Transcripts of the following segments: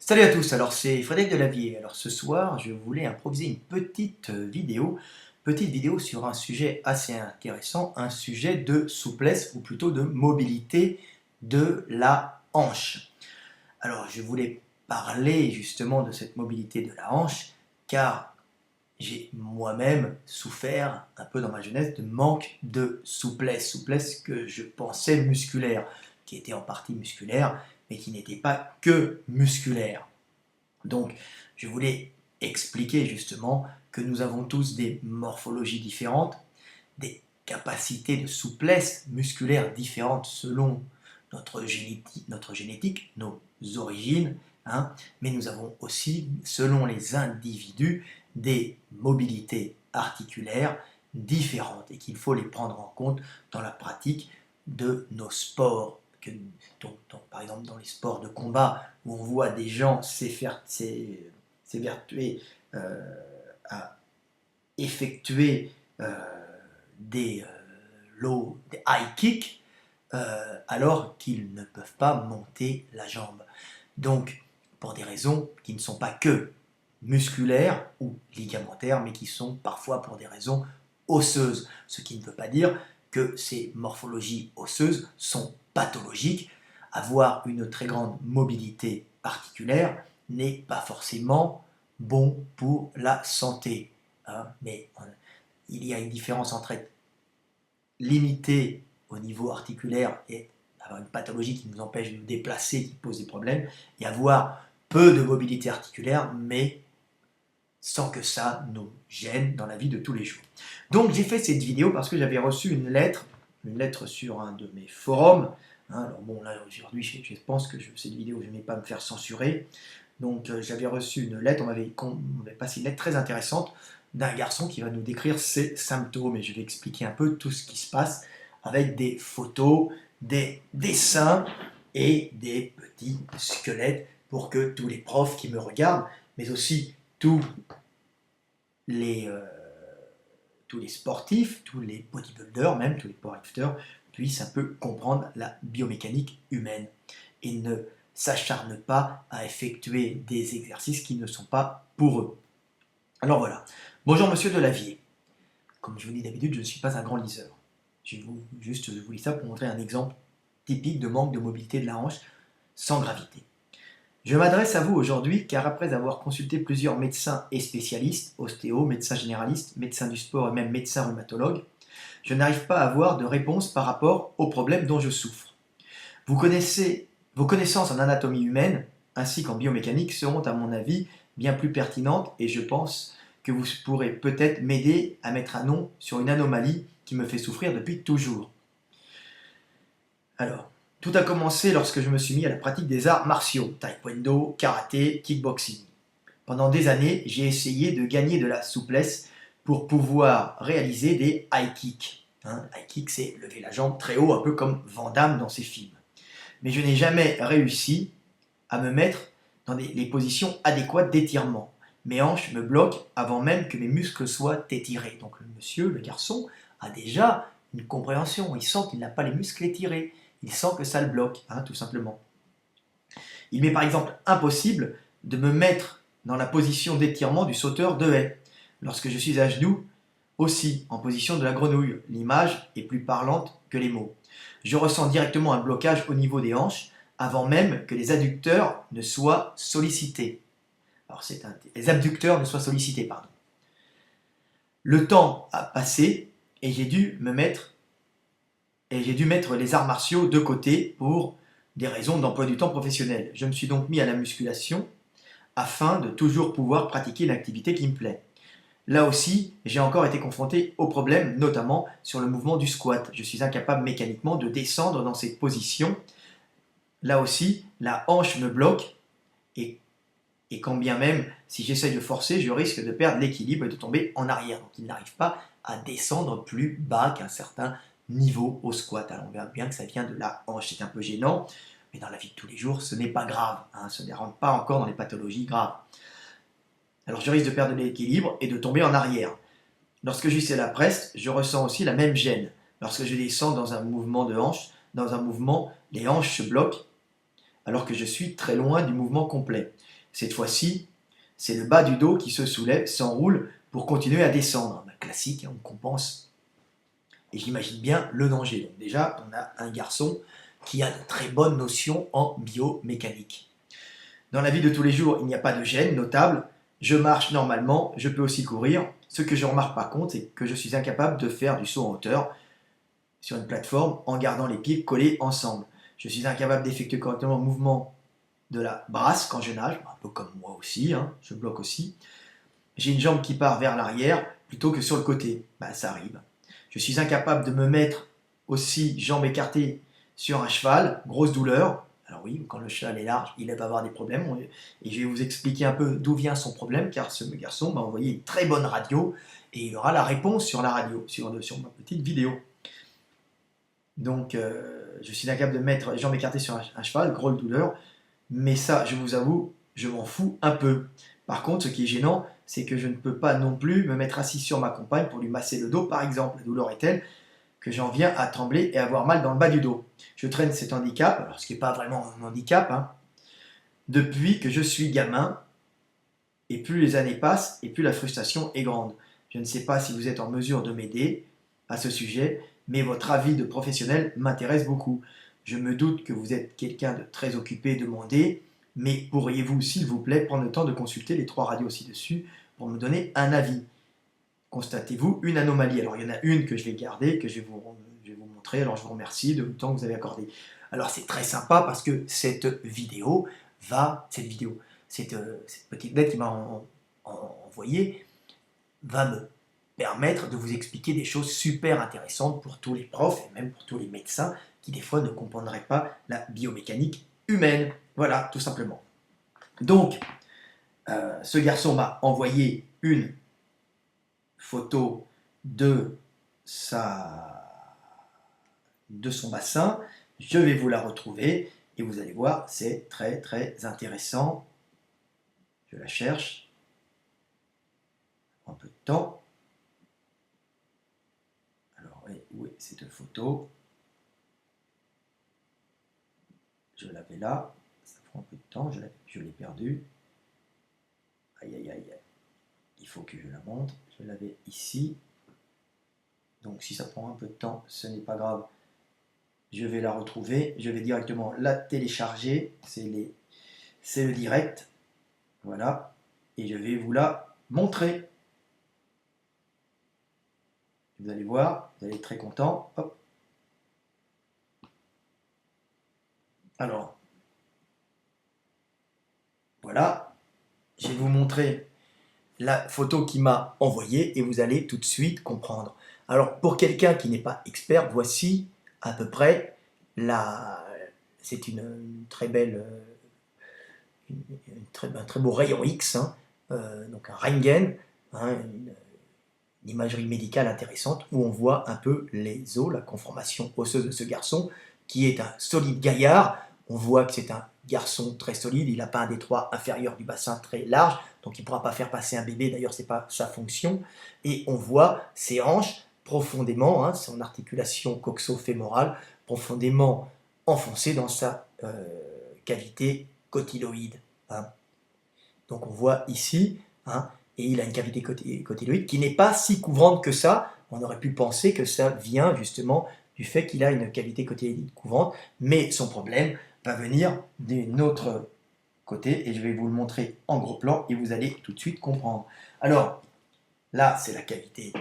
Salut à tous, alors c'est Frédéric Delavier. Alors ce soir, je voulais improviser une petite vidéo sur un sujet assez intéressant, un sujet de souplesse ou plutôt de mobilité de la hanche. Alors je voulais parler justement de cette mobilité de la hanche car j'ai moi-même souffert un peu dans ma jeunesse de manque de souplesse que je pensais musculaire, qui était en partie musculaire, mais qui n'était pas que musculaire. Donc, je voulais expliquer justement que nous avons tous des morphologies différentes, des capacités de souplesse musculaire différentes selon notre génétique, nos origines, hein, mais nous avons aussi, selon les individus, des mobilités articulaires différentes et qu'il faut les prendre en compte dans la pratique de nos sports. Par exemple, dans les sports de combat, où on voit des gens s'évertuer à effectuer des des high kicks alors qu'ils ne peuvent pas monter la jambe. Donc, pour des raisons qui ne sont pas que musculaires ou ligamentaires, mais qui sont parfois pour des raisons osseuses. Ce qui ne veut pas dire que ces morphologies osseuses sont pathologiques. Avoir une très grande mobilité articulaire n'est pas forcément bon pour la santé. Hein, mais il y a une différence entre être limité au niveau articulaire et avoir une pathologie qui nous empêche de nous déplacer, qui pose des problèmes, et avoir peu de mobilité articulaire, mais sans que ça nous gêne dans la vie de tous les jours. Donc j'ai fait cette vidéo parce que j'avais reçu une lettre sur un de mes forums. Hein, alors bon, là aujourd'hui je pense que cette vidéo je n'ai pas à me faire censurer. Donc j'avais reçu une lettre, on m'avait passé une lettre très intéressante d'un garçon qui va nous décrire ses symptômes et je vais expliquer un peu tout ce qui se passe avec des photos, des dessins et des petits squelettes pour que tous les profs qui me regardent, mais aussi tous les sportifs, tous les bodybuilders, même tous les powerlifters, puissent un peu comprendre la biomécanique humaine et ne s'acharnent pas à effectuer des exercices qui ne sont pas pour eux. Alors voilà. Bonjour Monsieur Delavier. Comme je vous dis d'habitude, je ne suis pas un grand liseur. Je vous lis ça pour montrer un exemple typique de manque de mobilité de la hanche sans gravité. Je m'adresse à vous aujourd'hui car après avoir consulté plusieurs médecins et spécialistes, ostéo, médecins généralistes, médecins du sport et même médecins rhumatologues, je n'arrive pas à avoir de réponse par rapport au problème dont je souffre. Vos connaissances en anatomie humaine ainsi qu'en biomécanique seront à mon avis bien plus pertinentes et je pense que vous pourrez peut-être m'aider à mettre un nom sur une anomalie qui me fait souffrir depuis toujours. Alors, tout a commencé lorsque je me suis mis à la pratique des arts martiaux, taekwondo, karaté, kickboxing. Pendant des années, j'ai essayé de gagner de la souplesse pour pouvoir réaliser des high kicks. High kick, c'est lever la jambe très haut, un peu comme Van Damme dans ses films. Mais je n'ai jamais réussi à me mettre dans les positions adéquates d'étirement. Mes hanches me bloquent avant même que mes muscles soient étirés. Donc le garçon, a déjà une compréhension. Il sent qu'il n'a pas les muscles étirés. Il sent que ça le bloque, tout simplement. Il m'est par exemple impossible de me mettre dans la position d'étirement du sauteur de haie. Lorsque je suis à genoux, aussi en position de la grenouille. L'image est plus parlante que les mots. Je ressens directement un blocage au niveau des hanches avant même que les adducteurs ne soient sollicités. Alors les abducteurs ne soient sollicités, pardon. Le temps a passé et j'ai dû mettre les arts martiaux de côté pour des raisons d'emploi du temps professionnel. Je me suis donc mis à la musculation afin de toujours pouvoir pratiquer l'activité qui me plaît. Là aussi, j'ai encore été confronté aux problèmes, notamment sur le mouvement du squat. Je suis incapable mécaniquement de descendre dans cette position. Là aussi, la hanche me bloque et quand bien même, si j'essaye de forcer, je risque de perdre l'équilibre et de tomber en arrière. Donc il n'arrive pas à descendre plus bas qu'un certain niveau au squat. Alors on verra bien que ça vient de la hanche, c'est un peu gênant, mais dans la vie de tous les jours, ce n'est pas grave. Ce ne rentre pas encore dans les pathologies graves. Alors je risque de perdre l'équilibre et de tomber en arrière. Lorsque je suis à la presse, je ressens aussi la même gêne. Lorsque je descends dans un mouvement de hanche, dans un mouvement, les hanches se bloquent alors que je suis très loin du mouvement complet. Cette fois-ci, c'est le bas du dos qui se soulève, s'enroule pour continuer à descendre. Classique, on compense. Et j'imagine bien le danger. Donc déjà, on a un garçon qui a de très bonnes notions en biomécanique. Dans la vie de tous les jours, il n'y a pas de gêne notable. Je marche normalement, je peux aussi courir. Ce que je remarque par contre, c'est que je suis incapable de faire du saut en hauteur sur une plateforme en gardant les pieds collés ensemble. Je suis incapable d'effectuer correctement le mouvement de la brasse quand je nage, un peu comme moi aussi, hein, je bloque aussi. J'ai une jambe qui part vers l'arrière plutôt que sur le côté. Ça arrive. Je suis incapable de me mettre aussi jambes écartées sur un cheval, grosse douleur. Alors oui, quand le cheval est large, il va avoir des problèmes. Et je vais vous expliquer un peu d'où vient son problème, car ce garçon m'a envoyé une très bonne radio, et il aura la réponse sur la radio, sur ma petite vidéo. Donc, je suis incapable de mettre les jambes écartées sur un cheval, grosse douleur. Mais ça, je vous avoue, je m'en fous un peu. Par contre, ce qui est gênant, c'est que je ne peux pas non plus me mettre assis sur ma compagne pour lui masser le dos, par exemple. La douleur est telle que j'en viens à trembler et avoir mal dans le bas du dos. Je traîne cet handicap, alors ce qui n'est pas vraiment un handicap, hein, depuis que je suis gamin, et plus les années passent, et plus la frustration est grande. Je ne sais pas si vous êtes en mesure de m'aider à ce sujet, mais votre avis de professionnel m'intéresse beaucoup. Je me doute que vous êtes quelqu'un de très occupé, demandé, mais pourriez-vous, s'il vous plaît, prendre le temps de consulter les 3 radios ci-dessus pour me donner un avis? Constatez-vous une anomalie? Alors, il y en a une que je vais garder, que je vais vous montrer. Alors, je vous remercie de le temps que vous avez accordé. Alors, c'est très sympa parce que cette petite lettre qu'il m'a envoyée va me permettre de vous expliquer des choses super intéressantes pour tous les profs et même pour tous les médecins qui des fois ne comprendraient pas la biomécanique humaine. Voilà, tout simplement. Donc, ce garçon m'a envoyé une photo de son bassin. Je vais vous la retrouver et vous allez voir, c'est très très intéressant. Je la cherche. Un peu de temps. Alors, où est cette photo? Je l'avais là. Ça prend un peu de temps. Je l'ai perdue. Aïe, aïe, aïe. Il faut que je la montre. Je l'avais ici. Donc, si ça prend un peu de temps, ce n'est pas grave. Je vais la retrouver. Je vais directement la télécharger. C'est le direct. Voilà. Et je vais vous la montrer. Vous allez voir. Vous allez être très content. Hop. Alors, voilà. Je vais vous montrer la photo qu'il m'a envoyée et vous allez tout de suite comprendre. Alors, pour quelqu'un qui n'est pas expert, voici à peu près c'est une très belle, un très beau rayon X, hein, donc un Röntgen, hein, une imagerie médicale intéressante où on voit un peu les os, la conformation osseuse de ce garçon qui est un solide gaillard. On voit que c'est un garçon très solide, il n'a pas un détroit inférieur du bassin très large, donc il ne pourra pas faire passer un bébé, d'ailleurs ce n'est pas sa fonction. Et on voit ses hanches profondément, hein, son articulation coxo-fémorale, profondément enfoncée dans sa cavité cotyloïde. Hein. Donc on voit ici, hein, et il a une cavité cotyloïde qui n'est pas si couvrante que ça. On aurait pu penser que ça vient justement du fait qu'il a une cavité cotyloïde couvrante, mais son problème va venir d'un autre côté, et je vais vous le montrer en gros plan, et vous allez tout de suite comprendre. Alors, là, c'est la cavité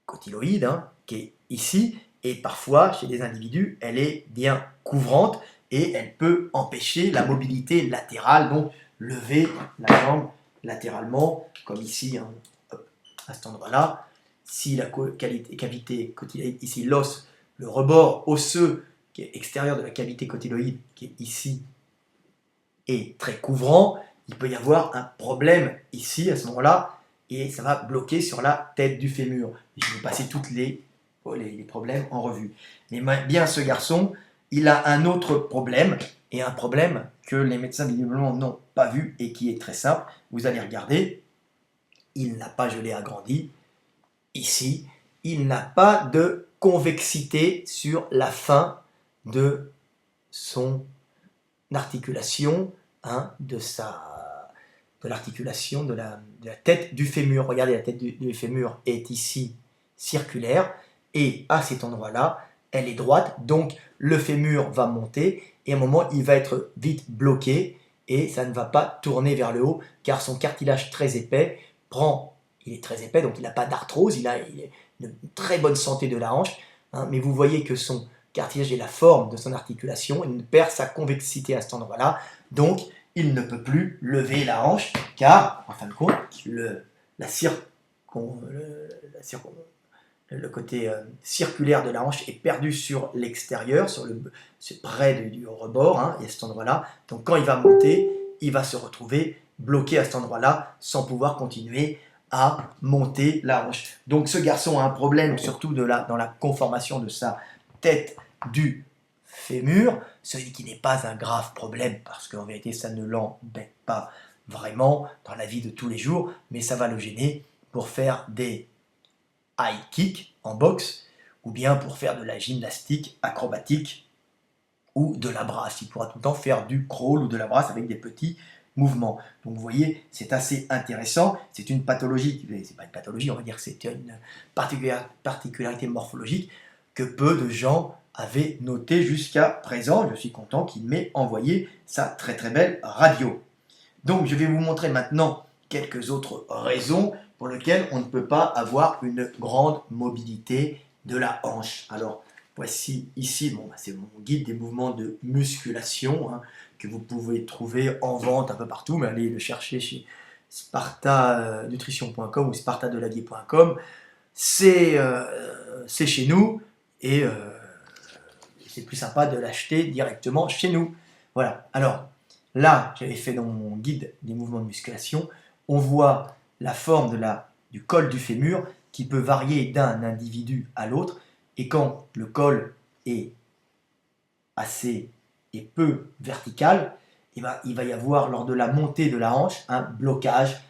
cotyloïde, hein, qui est ici, et parfois, chez des individus, elle est bien couvrante, et elle peut empêcher la mobilité latérale, donc lever la jambe latéralement, comme ici, hein, hop, à cet endroit-là. Si la cavité cotyloïde, ici l'os, le rebord osseux qui est extérieur de la cavité cotyloïde, qui est ici, est très couvrant, il peut y avoir un problème ici, à ce moment-là, et ça va bloquer sur la tête du fémur. Je vais passer tous les problèmes en revue. Mais bien, ce garçon, il a un autre problème, et un problème que les médecins visiblement n'ont pas vu, et qui est très simple. Vous allez regarder, il n'a pas gelé agrandi. Ici, il n'a pas de convexité sur la fin de son articulation de l'articulation de la tête du fémur. Regardez, la tête du fémur est ici circulaire et à cet endroit-là, elle est droite. Donc le fémur va monter et à un moment, il va être vite bloqué et ça ne va pas tourner vers le haut car son cartilage très épais il est très épais, donc il n'a pas d'arthrose, il a une très bonne santé de la hanche, mais vous voyez que son cartilage et la forme de son articulation, il perd sa convexité à cet endroit-là, donc il ne peut plus lever la hanche, car, en fin de compte, le côté circulaire de la hanche est perdu sur l'extérieur, c'est près du rebord, et à cet endroit-là. Donc quand il va monter, il va se retrouver bloqué à cet endroit-là, sans pouvoir continuer à monter la hanche. Donc ce garçon a un problème, surtout dans la conformation de sa tête du fémur, celui qui n'est pas un grave problème, parce qu'en vérité ça ne l'embête pas vraiment dans la vie de tous les jours, mais ça va le gêner pour faire des high kicks en boxe, ou bien pour faire de la gymnastique acrobatique, ou de la brasse. Il pourra tout le temps faire du crawl ou de la brasse avec des petits mouvements. Donc vous voyez, c'est assez intéressant. C'est une pathologie, c'est pas une pathologie, on va dire que c'est une particularité morphologique que peu de gens avaient noté jusqu'à présent. Je suis content qu'il m'ait envoyé sa très très belle radio. Donc je vais vous montrer maintenant quelques autres raisons pour lesquelles on ne peut pas avoir une grande mobilité de la hanche. Alors voici ici, c'est mon guide des mouvements de musculation que vous pouvez trouver en vente un peu partout, mais allez le chercher chez spartanutrition.com ou spartadelavier.com. C'est chez nous et c'est plus sympa de l'acheter directement chez nous. Voilà, alors là, j'avais fait dans mon guide des mouvements de musculation, on voit la forme du col du fémur qui peut varier d'un individu à l'autre. Et quand le col est assez et peu vertical, il va y avoir lors de la montée de la hanche un blocage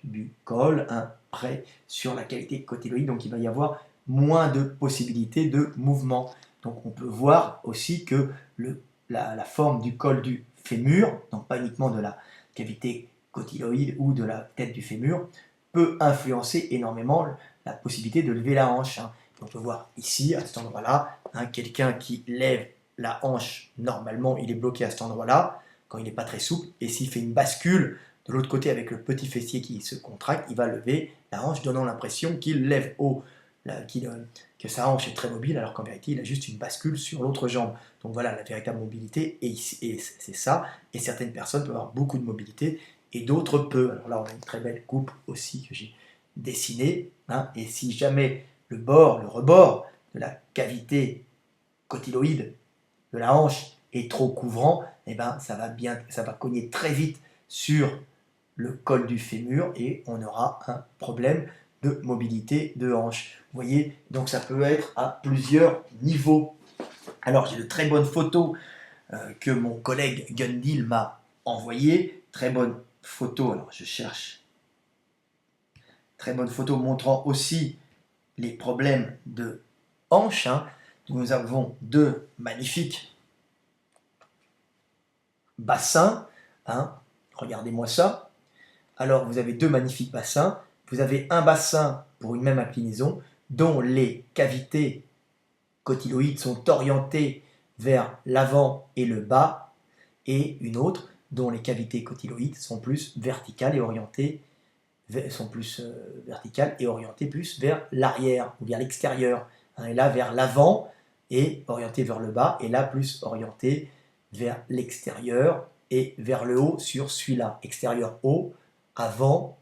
du col, un prêt sur la cavité cotyloïde, donc il va y avoir moins de possibilités de mouvement. Donc on peut voir aussi que la forme du col du fémur, donc pas uniquement de la cavité cotyloïde ou de la tête du fémur, peut influencer énormément la possibilité de lever la hanche. On peut voir ici, à cet endroit-là, quelqu'un qui lève la hanche, normalement, il est bloqué à cet endroit-là, quand il n'est pas très souple, et s'il fait une bascule de l'autre côté avec le petit fessier qui se contracte, il va lever la hanche, donnant l'impression qu'il lève haut, que sa hanche est très mobile, alors qu'en vérité, il a juste une bascule sur l'autre jambe. Donc voilà, la véritable mobilité, et c'est ça, et certaines personnes peuvent avoir beaucoup de mobilité, et d'autres peu. Alors là, on a une très belle coupe aussi que j'ai dessinée, et si jamais le rebord de la cavité cotyloïde de la hanche est trop couvrant, ça va cogner très vite sur le col du fémur et on aura un problème de mobilité de hanche. Vous voyez, donc ça peut être à plusieurs niveaux. Alors j'ai de très bonnes photos que mon collègue Gundil m'a envoyées. Très bonnes photos, alors je cherche. Très bonnes photos montrant aussi les problèmes de hanche. Nous avons deux magnifiques bassins. Regardez-moi ça. Alors, vous avez deux magnifiques bassins. Vous avez un bassin pour une même inclinaison dont les cavités cotyloïdes sont orientées vers l'avant et le bas, et une autre dont les cavités cotyloïdes sont plus verticales et orientées plus vers l'arrière ou vers l'extérieur. Et là, vers l'avant et orienté vers le bas, et là, plus orienté vers l'extérieur et vers le haut sur celui-là. Extérieur haut, avant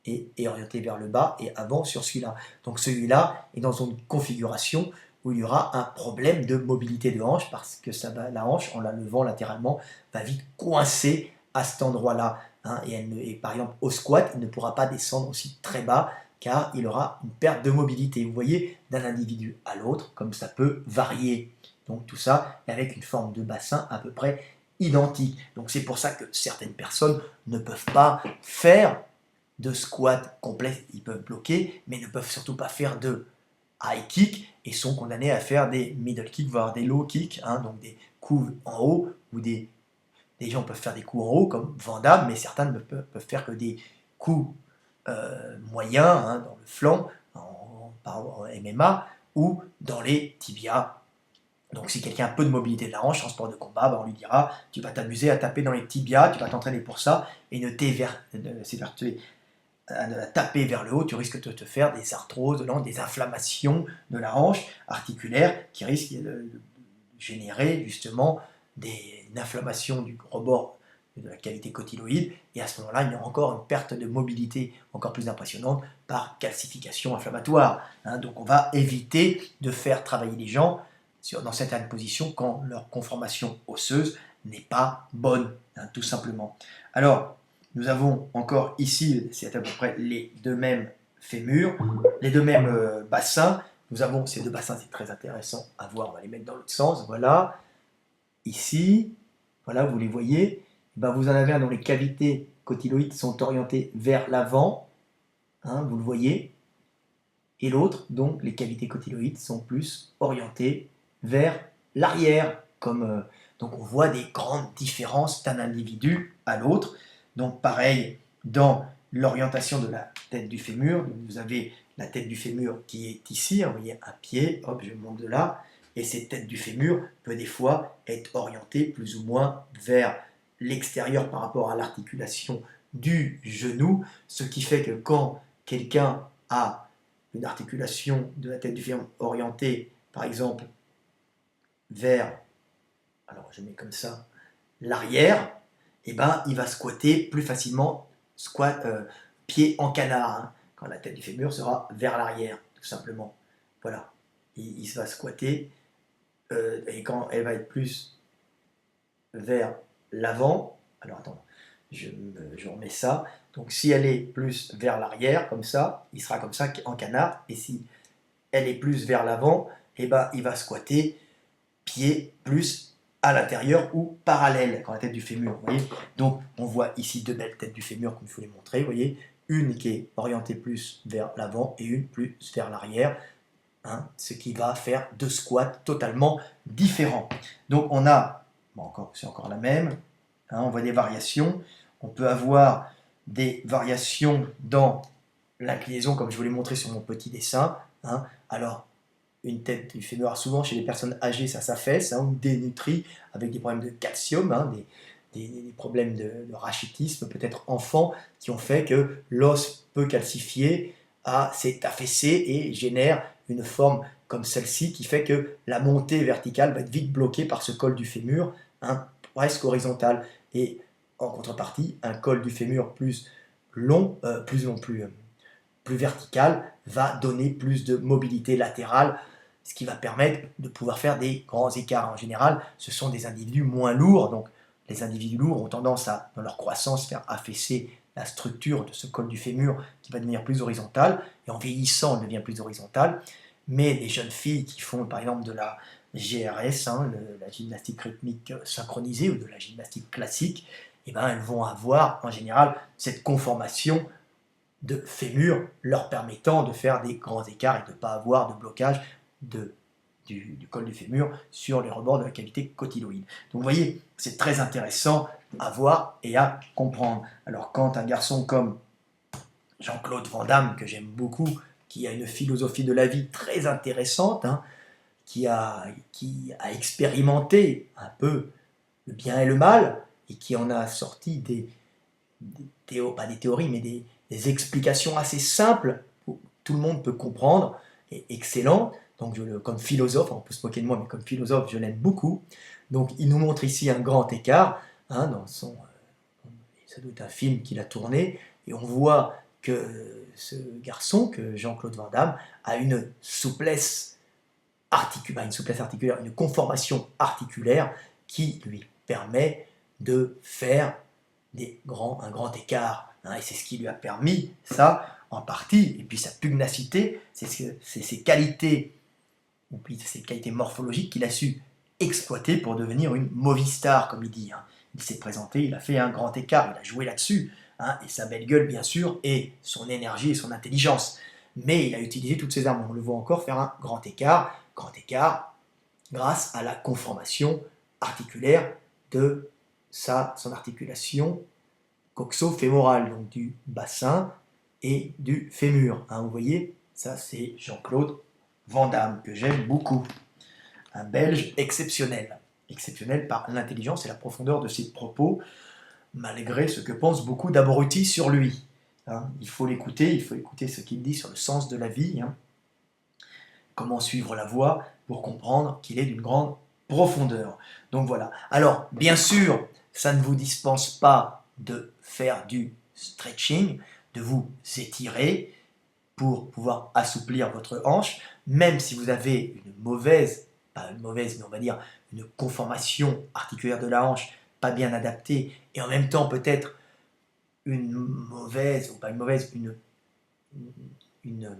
et orienté vers le bas et avant sur celui-là. Donc celui-là est dans une configuration où il y aura un problème de mobilité de hanche parce que la hanche, en la levant latéralement, va vite coincer à cet endroit-là. Et par exemple, au squat, il ne pourra pas descendre aussi très bas car il aura une perte de mobilité. Vous voyez, d'un individu à l'autre, comme ça peut varier. Donc tout ça avec une forme de bassin à peu près identique. Donc c'est pour ça que certaines personnes ne peuvent pas faire de squat complet, ils peuvent bloquer, mais ne peuvent surtout pas faire de high kick et sont condamnés à faire des middle kicks, voire des low kicks, donc des coups en haut ou des Des gens peuvent faire des coups en haut, comme Van Damme, mais certains ne peuvent faire que des coups moyens, hein, dans le flanc, en MMA, ou dans les tibias. Donc si quelqu'un a peu de mobilité de la hanche en sport de combat, on lui dira tu vas t'amuser à taper dans les tibias, tu vas t'entraîner pour ça, et ne s'évertuer à taper vers le haut, tu risques de te faire des arthroses, des inflammations de la hanche articulaire qui risquent de générer justement une inflammation du rebord de la cavité cotyloïde, et à ce moment-là, il y a encore une perte de mobilité encore plus impressionnante par calcification inflammatoire. Hein. Donc on va éviter de faire travailler les gens dans certaines positions quand leur conformation osseuse n'est pas bonne, hein, tout simplement. Alors, nous avons encore ici, c'est à peu près les deux mêmes fémurs, les deux mêmes bassins. Nous avons ces deux bassins, c'est très intéressant à voir, on va les mettre dans l'autre sens, voilà. Ici, voilà, vous les voyez, ben vous en avez un dont les cavités cotyloïdes sont orientées vers l'avant, hein, vous le voyez, et l'autre dont les cavités cotyloïdes sont plus orientées vers l'arrière. Donc on voit des grandes différences d'un individu à l'autre. Donc pareil, dans l'orientation de la tête du fémur, vous avez la tête du fémur qui est ici, vous voyez un pied, hop, je monte de là, et cette tête du fémur peut des fois être orientée plus ou moins vers l'extérieur par rapport à l'articulation du genou, ce qui fait que quand quelqu'un a une articulation de la tête du fémur orientée, par exemple, vers, alors je mets comme ça, l'arrière, et ben, il va squatter plus facilement, pied en canard, hein, quand la tête du fémur sera vers l'arrière, tout simplement. Voilà, il va squatter, et quand elle va être plus vers l'avant, alors attends, je remets ça, donc si elle est plus vers l'arrière, comme ça, il sera comme ça en canard, et si elle est plus vers l'avant, et ben, il va squatter pied plus à l'intérieur ou parallèle quand la tête du fémur. Vous voyez. Donc on voit ici deux belles têtes du fémur comme je vous l'ai montré. Vous voyez, une qui est orientée plus vers l'avant et une plus vers l'arrière, hein, ce qui va faire deux squats totalement différents. Donc on a, bon, c'est encore la même, hein, on voit des variations. On peut avoir des variations dans l'inclinaison comme je vous l'ai montré sur mon petit dessin. Hein. Alors une tête du fémur, souvent chez les personnes âgées, ça s'affaisse, hein, ou dénutries, avec des problèmes de calcium, hein, des problèmes de rachitisme, peut-être enfants, qui ont fait que l'os peu calcifié s'est affaissé et génère une forme comme celle-ci, qui fait que la montée verticale va être vite bloquée par ce col du fémur, hein, presque horizontal. Et en contrepartie, un col du fémur plus long, plus vertical, va donner plus de mobilité latérale, ce qui va permettre de pouvoir faire des grands écarts. En général, ce sont des individus moins lourds, donc les individus lourds ont tendance à, dans leur croissance, faire affaisser la structure de ce col du fémur qui va devenir plus horizontal, et en vieillissant, elle devient plus horizontale. Mais les jeunes filles qui font par exemple de la GRS, hein, la gymnastique rythmique synchronisée, ou de la gymnastique classique, eh ben, elles vont avoir en général cette conformation de fémur leur permettant de faire des grands écarts et de ne pas avoir de blocage du col du fémur sur les rebords de la cavité cotyloïde. Donc vous voyez, c'est très intéressant à voir et à comprendre. Alors quand un garçon comme Jean-Claude Van Damme, que j'aime beaucoup, qui a une philosophie de la vie très intéressante, hein, qui a expérimenté un peu le bien et le mal, et qui en a sorti pas des théories, mais des explications assez simples, que tout le monde peut comprendre, et excellent. Donc comme philosophe, on peut se moquer de moi, mais comme philosophe, je l'aime beaucoup. Donc il nous montre ici un grand écart, hein, ça doit être un film qu'il a tourné, et on voit que ce garçon, que Jean-Claude Van Damme, a une souplesse articulaire, une conformation articulaire qui lui permet de faire un grand écart. Hein, et c'est ce qui lui a permis, ça, en partie, et puis sa pugnacité, c'est ses qualités, ou puis ses qualités morphologiques qu'il a su exploiter pour devenir une movie star, comme il dit. Hein. Il s'est présenté, il a fait un grand écart, il a joué là-dessus, hein, et sa belle gueule, bien sûr, et son énergie et son intelligence. Mais il a utilisé toutes ses armes, on le voit encore faire un grand écart grâce à la conformation articulaire de son articulation coxo-fémorale, donc du bassin et du fémur. Hein, vous voyez, ça c'est Jean-Claude Van Damme, que j'aime beaucoup. Un Belge exceptionnel. Exceptionnel par l'intelligence et la profondeur de ses propos, malgré ce que pensent beaucoup d'abrutis sur lui. Hein, il faut l'écouter ce qu'il dit sur le sens de la vie, hein. Comment suivre la voie pour comprendre qu'il est d'une grande profondeur. Donc voilà. Alors, bien sûr, ça ne vous dispense pas de faire du stretching, de vous étirer pour pouvoir assouplir votre hanche, même si vous avez une mauvaise, pas une mauvaise, mais on va dire une conformation articulaire de la hanche pas bien adaptée, et en même temps peut-être une mauvaise, ou pas une mauvaise, une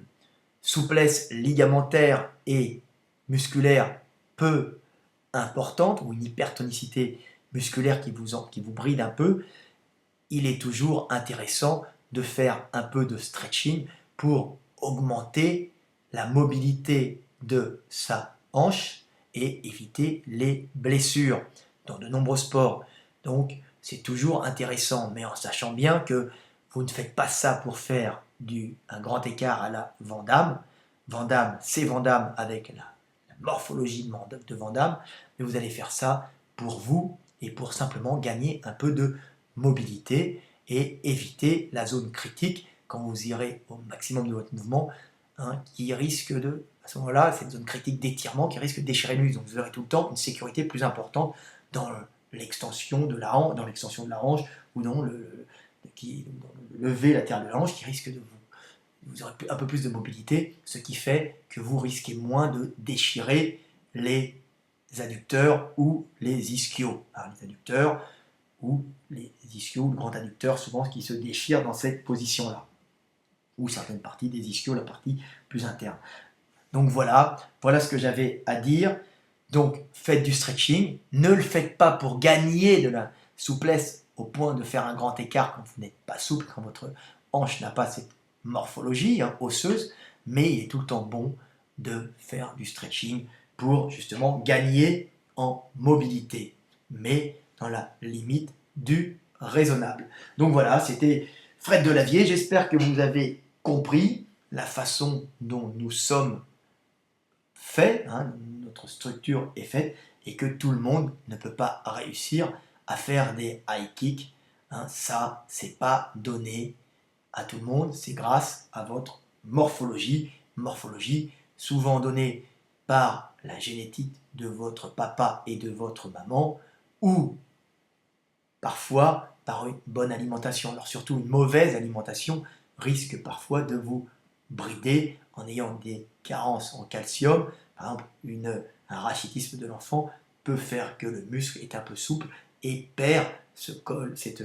souplesse ligamentaire et musculaire peu importante, ou une hypertonicité musculaire qui vous bride un peu, il est toujours intéressant de faire un peu de stretching pour augmenter la mobilité de sa hanche et éviter les blessures dans de nombreux sports. Donc c'est toujours intéressant, mais en sachant bien que vous ne faites pas ça pour faire un grand écart à la Van Damme. Van Damme, c'est Van Damme avec la morphologie de Van Damme, mais vous allez faire ça pour vous et pour simplement gagner un peu de mobilité et éviter la zone critique quand vous irez au maximum de votre mouvement, hein, qui risque de, à ce moment-là, c'est une zone critique d'étirement qui risque de déchirer le muscle. Donc vous aurez tout le temps une sécurité plus importante dans l'extension de la hanche ou dans le lever latéral de la hanche qui risque de vous aurez un peu plus de mobilité, ce qui fait que vous risquez moins de déchirer les adducteurs ou les ischios. Alors, les adducteurs ou les ischios ou le grand adducteur, souvent qui se déchirent dans cette position-là, ou certaines parties des ischios, la partie plus interne. Donc voilà ce que j'avais à dire. Donc faites du stretching, ne le faites pas pour gagner de la souplesse au point de faire un grand écart quand vous n'êtes pas souple, quand votre hanche n'a pas cette morphologie osseuse, mais il est tout le temps bon de faire du stretching pour justement gagner en mobilité, mais dans la limite du raisonnable. Donc voilà, c'était Fred Delavier, j'espère que vous avez compris la façon dont nous sommes faits, hein, notre structure est faite, et que tout le monde ne peut pas réussir à faire des high kicks, hein, ça c'est pas donné à tout le monde, c'est grâce à votre morphologie souvent donnée par la génétique de votre papa et de votre maman, ou parfois par une bonne alimentation. Alors surtout une mauvaise alimentation risque parfois de vous brider en ayant des carences en calcium. Par exemple, un rachitisme de l'enfant peut faire que le muscle est un peu souple et perd cette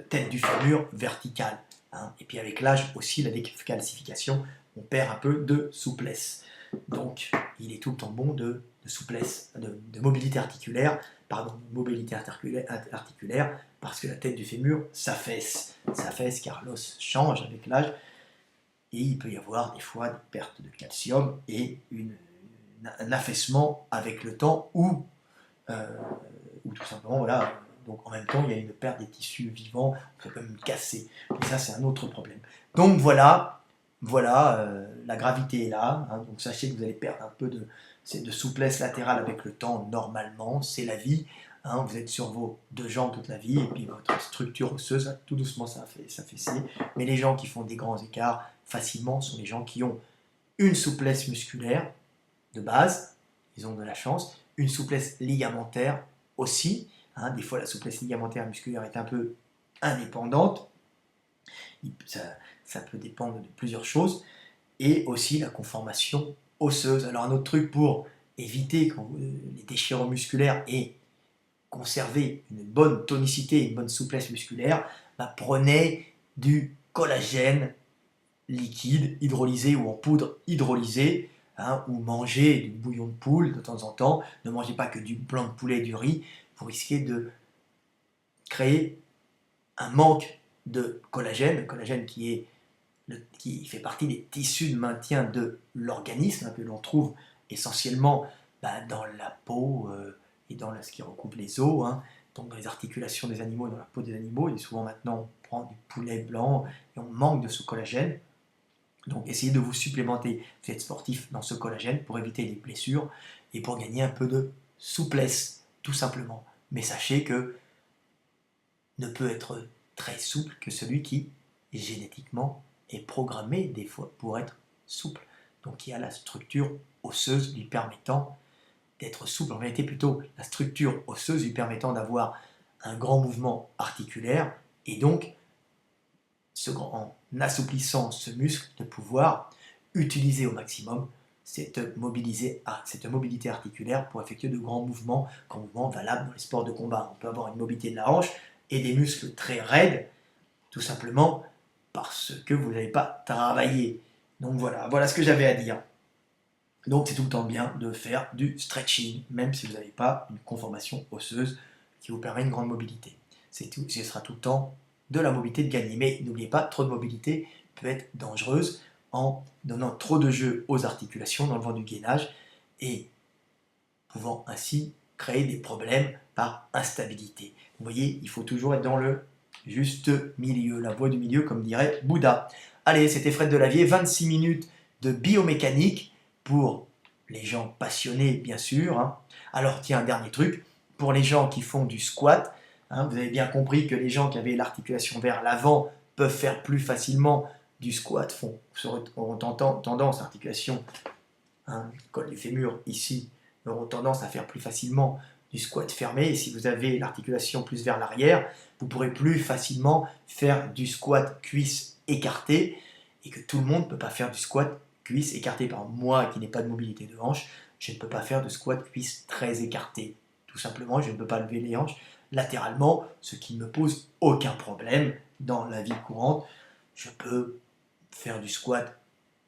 tête du fémur verticale. Hein. Et puis avec l'âge aussi, la décalcification, on perd un peu de souplesse. Donc il est tout le temps bon de souplesse, de mobilité articulaire, parce que la tête du fémur s'affaisse car l'os change avec l'âge, et il peut y avoir des fois des pertes de calcium et un affaissement avec le temps, ou tout simplement, voilà, donc en même temps il y a une perte des tissus vivants, on peut même casser, et ça c'est un autre problème. Donc voilà, la gravité est là, hein, donc sachez que vous allez perdre un peu de souplesse latérale avec le temps, normalement, c'est la vie, hein, vous êtes sur vos deux jambes toute la vie, et puis votre structure osseuse, tout doucement ça s'affaisser, mais les gens qui font des grands écarts facilement sont les gens qui ont une souplesse musculaire de base, ils ont de la chance, une souplesse ligamentaire aussi, hein, des fois la souplesse ligamentaire musculaire est un peu indépendante, ça peut dépendre de plusieurs choses, et aussi la conformation osseuse. Alors un autre truc pour éviter les déchirures musculaires et conserver une bonne tonicité, une bonne souplesse musculaire, prenez du collagène liquide, hydrolysé ou en poudre hydrolysée, hein, ou mangez du bouillon de poule de temps en temps. Ne mangez pas que du blanc de poulet et du riz, vous risquez de créer un manque de collagène, qui fait partie des tissus de maintien de l'organisme, hein, que l'on trouve essentiellement dans la peau et dans ce qui recouvre les os, hein, donc dans les articulations des animaux et dans la peau des animaux. Et souvent maintenant on prend du poulet blanc et on manque de ce collagène. Donc essayez de vous supplémenter, vous êtes sportif, dans ce collagène pour éviter les blessures et pour gagner un peu de souplesse, tout simplement. Mais sachez que ne peut être très souple que celui qui, génétiquement, est programmé des fois pour être souple. Donc il y a la structure osseuse lui permettant d'être souple. En réalité, plutôt la structure osseuse lui permettant d'avoir un grand mouvement articulaire et donc, en assouplissant ce muscle, de pouvoir utiliser au maximum cette mobilité articulaire pour effectuer de grands mouvements, grands mouvements valables dans les sports de combat. On peut avoir une mobilité de la hanche et des muscles très raides, tout simplement parce que vous n'avez pas travaillé. Donc voilà ce que j'avais à dire. Donc c'est tout le temps bien de faire du stretching, même si vous n'avez pas une conformation osseuse qui vous permet une grande mobilité. Ce sera tout le temps de la mobilité de gagner. Mais n'oubliez pas, trop de mobilité peut être dangereuse en donnant trop de jeu aux articulations, dans le vent du gainage, et pouvant ainsi créer des problèmes par instabilité. Vous voyez, il faut toujours être dans le juste milieu, la voie du milieu, comme dirait Bouddha. Allez, c'était Fred Delavier, 26 minutes de biomécanique pour les gens passionnés, bien sûr. Hein. Alors, tiens, un dernier truc, pour les gens qui font du squat, hein, vous avez bien compris que les gens qui avaient l'articulation vers l'avant peuvent faire plus facilement du squat, auront tendance, articulation, hein, col du fémur ici, auront tendance à faire plus facilement du squat fermé. Et si vous avez l'articulation plus vers l'arrière, vous pourrez plus facilement faire du squat cuisse écartée, et que tout le monde ne peut pas faire du squat cuisse écartée. Par exemple, moi qui n'ai pas de mobilité de hanche, je ne peux pas faire de squat cuisse très écarté. Tout simplement, je ne peux pas lever les hanches latéralement, ce qui ne me pose aucun problème dans la vie courante. Je peux faire du squat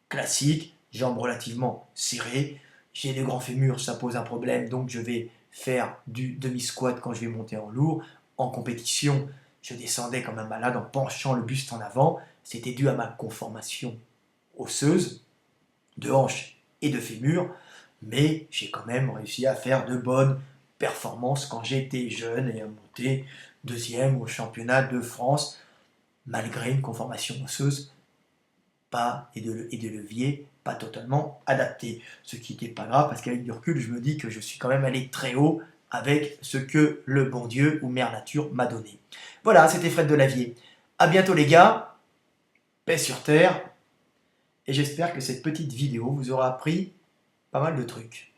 classique, jambes relativement serrées. J'ai des grands fémurs, ça pose un problème, donc je vais faire du demi-squat quand je vais monter en lourd. En compétition, je descendais comme un malade en penchant le buste en avant. C'était dû à ma conformation osseuse, de hanche et de fémur, mais j'ai quand même réussi à faire de bonnes performances quand j'étais jeune et à monter deuxième au championnat de France, malgré une conformation osseuse et de levier pas totalement adapté. Ce qui n'était pas grave, parce qu'avec du recul, je me dis que je suis quand même allé très haut avec ce que le bon Dieu ou Mère Nature m'a donné. Voilà, c'était Fred Delavier. À bientôt les gars, paix sur terre, et j'espère que cette petite vidéo vous aura appris pas mal de trucs.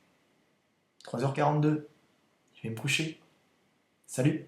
3h42, je vais me coucher. Salut!